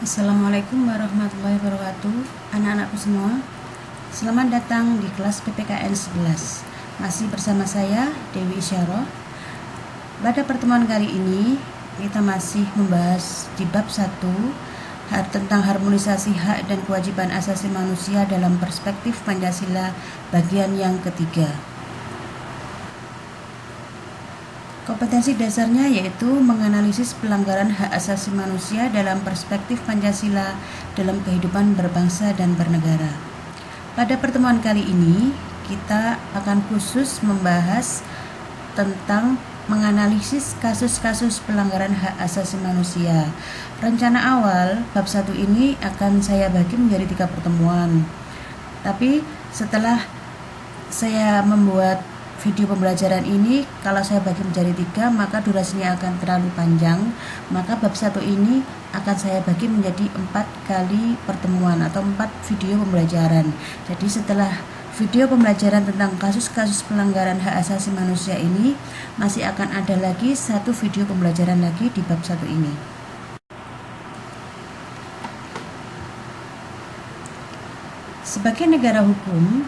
Assalamualaikum warahmatullahi wabarakatuh. Anak-anakku semua, selamat datang di kelas PPKN 11. Masih bersama saya Dewi Isyarah. Pada pertemuan kali ini kita masih membahas di bab 1 tentang harmonisasi hak dan kewajiban asasi manusia dalam perspektif Pancasila bagian yang ketiga. Kompetensi dasarnya yaitu menganalisis pelanggaran hak asasi manusia dalam perspektif Pancasila dalam kehidupan berbangsa dan bernegara. Pada pertemuan kali ini, kita akan khusus membahas tentang menganalisis kasus-kasus pelanggaran hak asasi manusia. Rencana awal bab 1 ini akan saya bagi menjadi 3 pertemuan. Tapi setelah saya membuat video pembelajaran ini, kalau saya bagi menjadi 3 maka durasinya akan terlalu panjang. Maka bab 1 ini akan saya bagi menjadi 4 kali pertemuan atau 4 video pembelajaran. Jadi setelah video pembelajaran tentang kasus-kasus pelanggaran hak asasi manusia ini, masih akan ada lagi 1 video pembelajaran lagi di bab 1 ini. Sebagai negara hukum,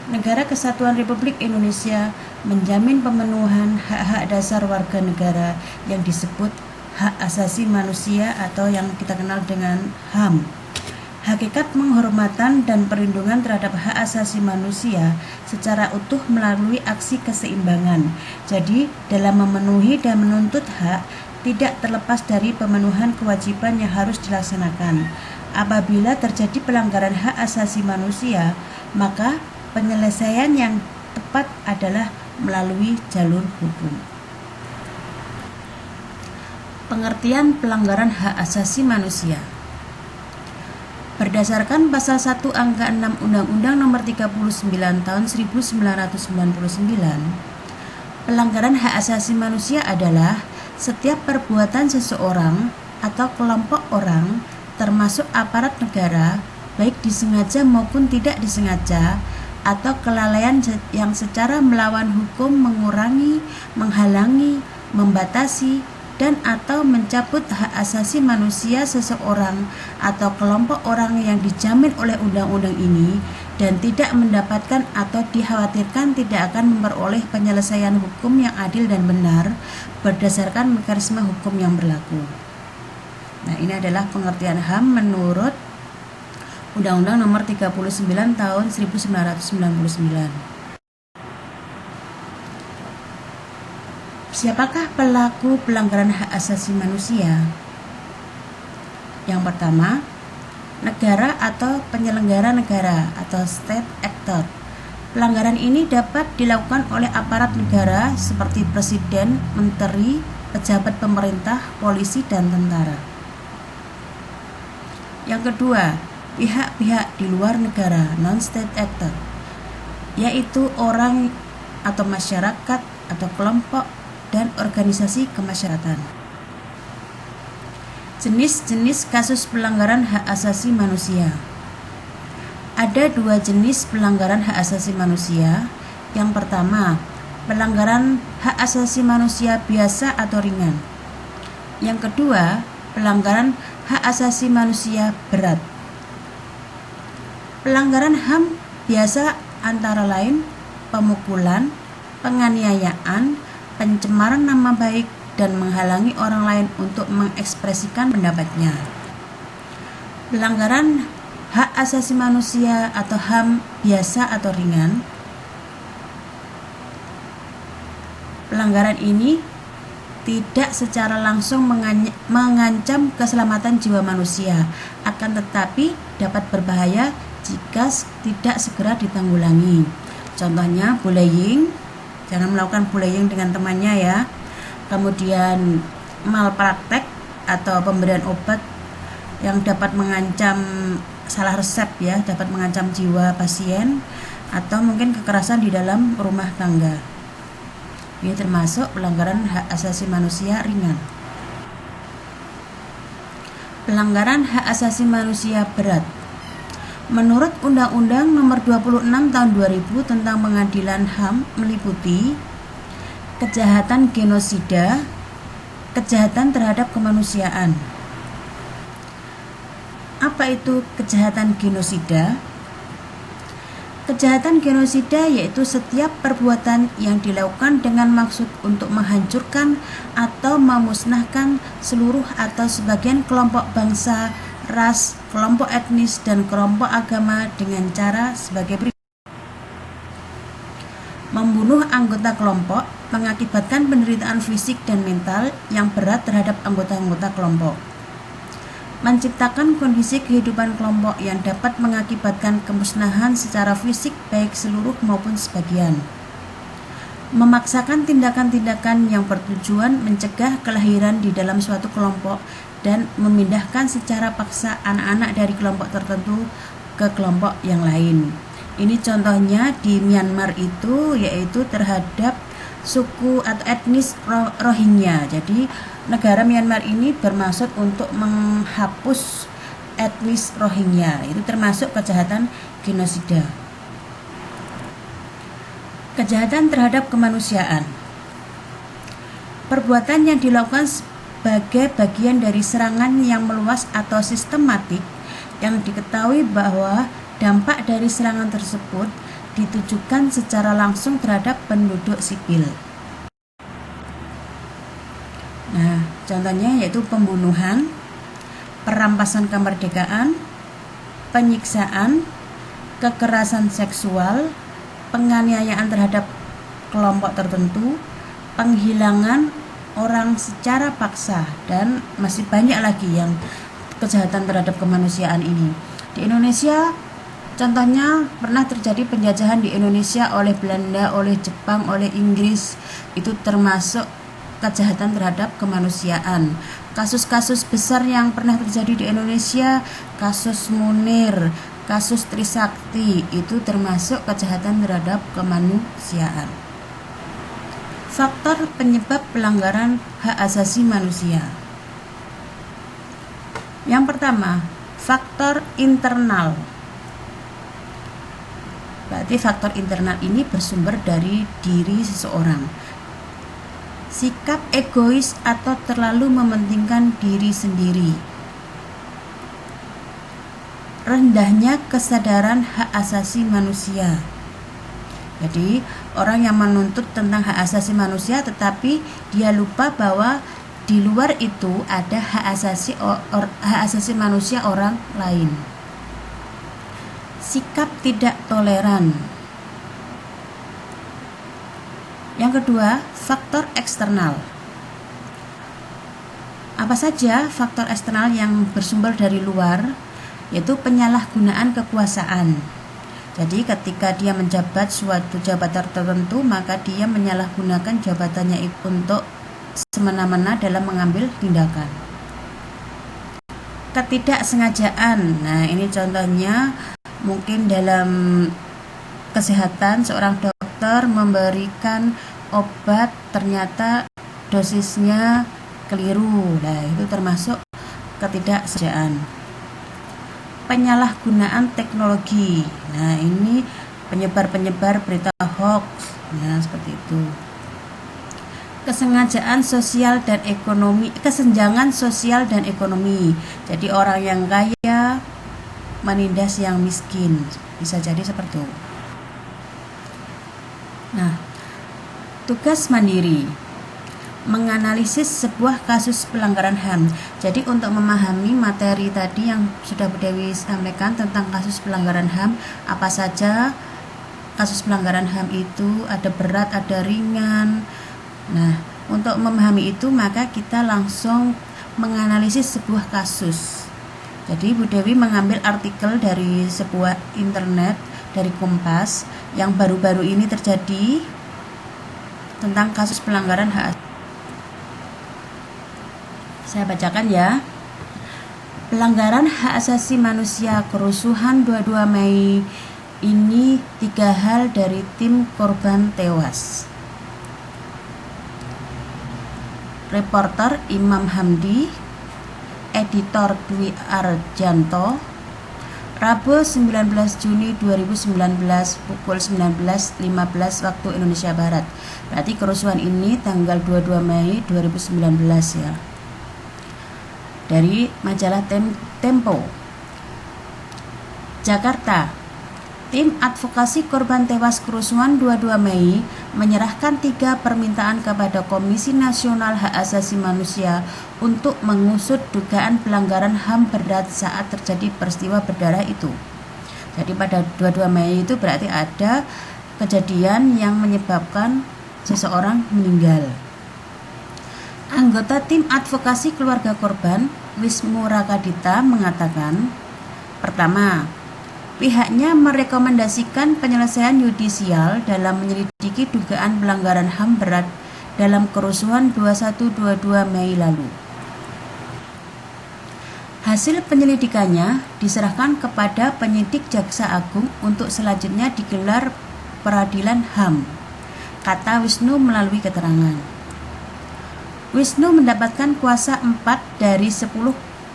Negara Kesatuan Republik Indonesia menjamin pemenuhan hak-hak dasar warga negara yang disebut hak asasi manusia atau yang kita kenal dengan HAM. Hakikat penghormatan dan perlindungan terhadap hak asasi manusia secara utuh melalui aksi keseimbangan. Jadi, dalam memenuhi dan menuntut hak tidak terlepas dari pemenuhan kewajiban yang harus dilaksanakan. Apabila terjadi pelanggaran hak asasi manusia, maka penyelesaian yang tepat adalah melalui jalur hukum. Pengertian pelanggaran hak asasi manusia. Berdasarkan pasal 1 angka 6 Undang-Undang Nomor 39 Tahun 1999, pelanggaran hak asasi manusia adalah setiap perbuatan seseorang atau kelompok orang, termasuk aparat negara, baik disengaja maupun tidak disengaja, atau kelalaian yang secara melawan hukum mengurangi, menghalangi, membatasi, dan atau mencabut hak asasi manusia seseorang atau kelompok orang yang dijamin oleh undang-undang ini dan tidak mendapatkan atau dikhawatirkan tidak akan memperoleh penyelesaian hukum yang adil dan benar berdasarkan mekanisme hukum yang berlaku. Nah, ini adalah pengertian HAM menurut Undang-Undang Nomor 39 Tahun 1999. Siapakah pelaku pelanggaran hak asasi manusia? Yang pertama, negara atau penyelenggara negara atau state actor. Pelanggaran ini dapat dilakukan oleh aparat negara seperti presiden, menteri, pejabat pemerintah, polisi, dan tentara. Yang kedua, pihak-pihak di luar negara non-state actor, yaitu orang atau masyarakat atau kelompok dan organisasi kemasyarakatan. Jenis-jenis kasus pelanggaran hak asasi manusia. Ada 2 jenis pelanggaran hak asasi manusia. Yang pertama, pelanggaran hak asasi manusia biasa atau ringan. Yang kedua, pelanggaran hak asasi manusia berat. Pelanggaran HAM biasa antara lain pemukulan, penganiayaan, pencemaran nama baik, dan menghalangi orang lain untuk mengekspresikan pendapatnya. Pelanggaran hak asasi manusia atau HAM biasa atau ringan. Pelanggaran ini tidak secara langsung mengancam keselamatan jiwa manusia, akan tetapi dapat berbahaya jika tidak segera ditanggulangi. Contohnya bullying, jangan melakukan bullying dengan temannya ya. Kemudian malpraktek atau pemberian obat yang dapat mengancam, salah resep ya, dapat mengancam jiwa pasien, atau mungkin kekerasan di dalam rumah tangga. Ini termasuk pelanggaran hak asasi manusia ringan. Pelanggaran hak asasi manusia berat. Menurut Undang-Undang Nomor 26 Tahun 2000 tentang Pengadilan HAM meliputi kejahatan genosida, kejahatan terhadap kemanusiaan, Apa itu kejahatan genosida? Kejahatan genosida yaitu setiap perbuatan yang dilakukan dengan maksud untuk menghancurkan atau memusnahkan seluruh atau sebagian kelompok bangsa, ras, kelompok etnis, dan kelompok agama dengan cara sebagai berikut. Membunuh anggota kelompok mengakibatkan penderitaan fisik dan mental yang berat terhadap anggota-anggota kelompok. Menciptakan kondisi kehidupan kelompok yang dapat mengakibatkan kemusnahan secara fisik baik seluruh maupun sebagian. Memaksakan tindakan-tindakan yang bertujuan mencegah kelahiran di dalam suatu kelompok dan memindahkan secara paksa anak-anak dari kelompok tertentu ke kelompok yang lain. Ini contohnya di Myanmar itu yaitu terhadap suku atau etnis Rohingya. Jadi negara Myanmar ini bermaksud untuk menghapus etnis Rohingya. Itu termasuk kejahatan genosida. Kejahatan terhadap kemanusiaan. Perbuatan yang dilakukan sebagai bagian dari serangan yang meluas atau sistematik yang diketahui bahwa dampak dari serangan tersebut ditujukan secara langsung terhadap penduduk sipil. Nah, contohnya yaitu pembunuhan, perampasan kemerdekaan, penyiksaan, kekerasan seksual, penganiayaan terhadap kelompok tertentu, penghilangan orang secara paksa, dan masih banyak lagi yang kejahatan terhadap kemanusiaan ini. Di Indonesia, contohnya pernah terjadi penjajahan di Indonesia oleh Belanda, oleh Jepang, oleh Inggris. Itu termasuk kejahatan terhadap kemanusiaan. Kasus-kasus besar yang pernah terjadi di Indonesia, kasus Munir, kasus Trisakti, itu termasuk kejahatan terhadap kemanusiaan. Faktor penyebab pelanggaran hak asasi manusia. Yang pertama, faktor internal. Berarti faktor internal ini bersumber dari diri seseorang. Sikap egois atau terlalu mementingkan diri sendiri. Rendahnya kesadaran hak asasi manusia. Jadi, orang yang menuntut tentang hak asasi manusia tetapi dia lupa bahwa di luar itu ada hak asasi manusia orang lain. Sikap tidak toleran. Yang kedua, faktor eksternal. Apa saja faktor eksternal yang bersumber dari luar? Yaitu penyalahgunaan kekuasaan. Jadi ketika dia menjabat suatu jabatan tertentu, maka dia menyalahgunakan jabatannya itu untuk semena-mena dalam mengambil tindakan. Ketidaksengajaan. Nah, ini contohnya mungkin dalam kesehatan seorang dokter memberikan obat ternyata dosisnya keliru. Nah, itu termasuk ketidaksengajaan. Penyalahgunaan teknologi. Nah, ini penyebar berita hoax. Nah, seperti itu. Kesengajaan sosial dan ekonomi, kesenjangan sosial dan ekonomi. Jadi orang yang kaya menindas yang miskin. Bisa jadi seperti itu. Nah, tugas mandiri. Menganalisis sebuah kasus pelanggaran HAM. Jadi untuk memahami materi tadi yang sudah Bu Dewi sampaikan tentang kasus pelanggaran HAM, apa saja kasus pelanggaran HAM itu, ada berat, ada ringan. Nah, untuk memahami itu maka kita langsung menganalisis sebuah kasus. Jadi Bu Dewi mengambil artikel dari sebuah internet dari Kompas yang baru-baru ini terjadi tentang kasus pelanggaran hak asasi. Saya bacakan ya. Pelanggaran hak asasi manusia kerusuhan 22 Mei ini 3 hal dari tim korban tewas. Reporter Imam Hamdi, editor Dwi Arjanto, Rabu 19 Juni 2019 pukul 19.15 waktu Indonesia Barat. Berarti kerusuhan ini tanggal 22 Mei 2019 ya. Dari majalah Tempo. Jakarta. Tim Advokasi Korban Tewas Kerusuhan 22 Mei menyerahkan 3 permintaan kepada Komisi Nasional Hak Asasi Manusia untuk mengusut dugaan pelanggaran HAM berat saat terjadi peristiwa berdarah itu. Jadi pada 22 Mei itu berarti ada kejadian yang menyebabkan seseorang meninggal. Anggota tim advokasi keluarga korban, Wisnu Rakadita, mengatakan, pertama, pihaknya merekomendasikan penyelesaian yudisial dalam menyelidiki dugaan pelanggaran HAM berat dalam kerusuhan 21-22 Mei lalu. Hasil penyelidikannya diserahkan kepada penyidik Jaksa Agung untuk selanjutnya digelar peradilan HAM, kata Wisnu melalui keterangan. Wisnu mendapatkan kuasa 4 dari 10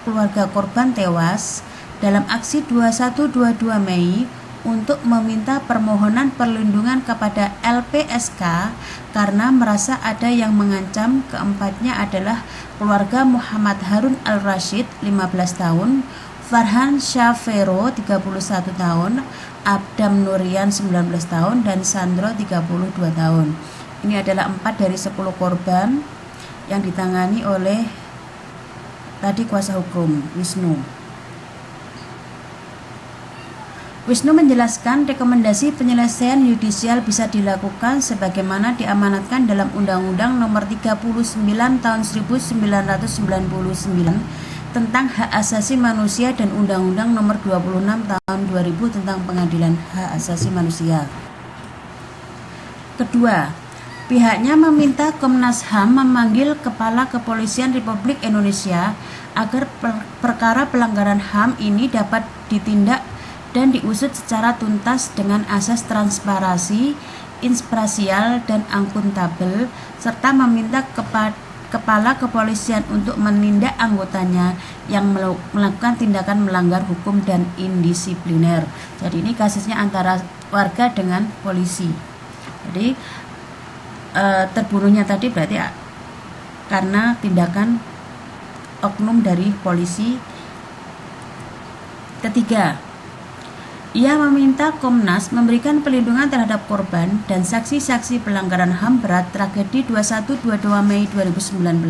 keluarga korban tewas dalam aksi 21-22 Mei untuk meminta permohonan perlindungan kepada LPSK karena merasa ada yang mengancam. Keempatnya adalah keluarga Muhammad Harun Al-Rashid 15 tahun, Farhan Syafero 31 tahun, Abdam Nurian 19 tahun, dan Sandro 32 tahun. Ini adalah 4 dari 10 korban yang ditangani oleh tadi kuasa hukum Wisnu. Wisnu menjelaskan rekomendasi penyelesaian yudisial bisa dilakukan sebagaimana diamanatkan dalam Undang-Undang Nomor 39 Tahun 1999 tentang Hak Asasi Manusia dan Undang-Undang Nomor 26 Tahun 2000 tentang Pengadilan Hak Asasi Manusia. Kedua, pihaknya meminta Komnas HAM memanggil Kepala Kepolisian Republik Indonesia agar perkara pelanggaran HAM ini dapat ditindak dan diusut secara tuntas dengan asas transparansi, imparsial, dan akuntabel, serta meminta Kepala Kepolisian untuk menindak anggotanya yang melakukan tindakan melanggar hukum dan indisipliner. Jadi ini kasusnya antara warga dengan polisi. Jadi terbunuhnya tadi berarti karena tindakan oknum dari polisi. Ketiga, ia meminta Komnas memberikan perlindungan terhadap korban dan saksi-saksi pelanggaran HAM berat tragedi 21-22 Mei 2019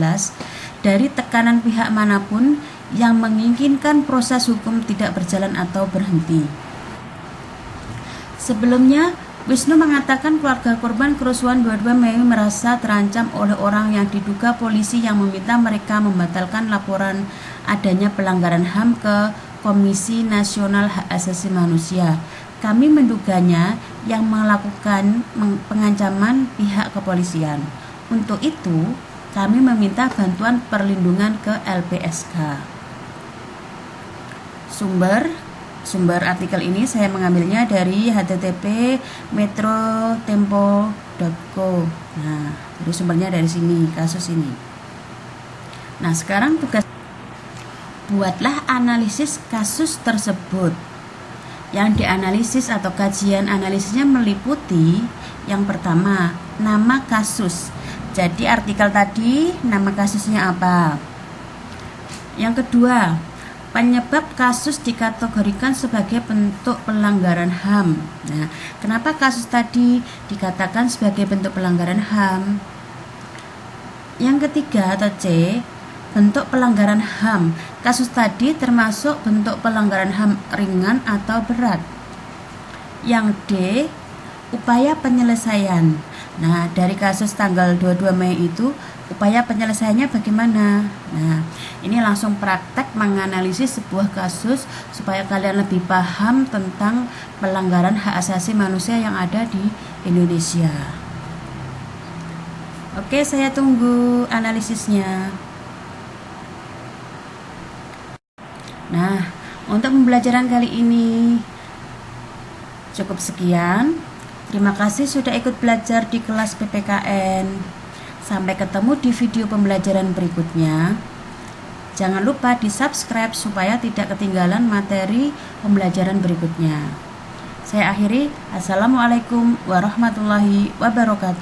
dari tekanan pihak manapun yang menginginkan proses hukum tidak berjalan atau berhenti. Sebelumnya, Wisnu mengatakan keluarga korban kerusuhan 22 Mei merasa terancam oleh orang yang diduga polisi yang meminta mereka membatalkan laporan adanya pelanggaran HAM ke Komisi Nasional Hak Asasi Manusia. Kami menduganya yang melakukan pengancaman pihak kepolisian. Untuk itu, kami meminta bantuan perlindungan ke LPSK. Sumber artikel ini saya mengambilnya dari http://metrotempo.co. Nah, jadi sumbernya dari sini, kasus ini. Nah, sekarang tugas buatlah analisis kasus tersebut. Yang dianalisis atau kajian analisisnya meliputi yang pertama, nama kasus. Jadi artikel tadi nama kasusnya apa? Yang kedua, penyebab kasus dikategorikan sebagai bentuk pelanggaran HAM. Nah, kenapa kasus tadi dikatakan sebagai bentuk pelanggaran HAM? Yang ketiga atau C, bentuk pelanggaran HAM. Kasus tadi termasuk bentuk pelanggaran HAM ringan atau berat. Yang D, upaya penyelesaian. Nah, dari kasus tanggal 22 Mei itu upaya penyelesaiannya bagaimana? Nah, ini langsung praktek menganalisis sebuah kasus supaya kalian lebih paham tentang pelanggaran hak asasi manusia yang ada di Indonesia. Oke, saya tunggu analisisnya. Nah, untuk pembelajaran kali ini cukup sekian. Terima kasih sudah ikut belajar di kelas PPKN. Sampai ketemu di video pembelajaran berikutnya. Jangan lupa di-subscribe supaya tidak ketinggalan materi pembelajaran berikutnya. Saya akhiri. Assalamualaikum warahmatullahi wabarakatuh.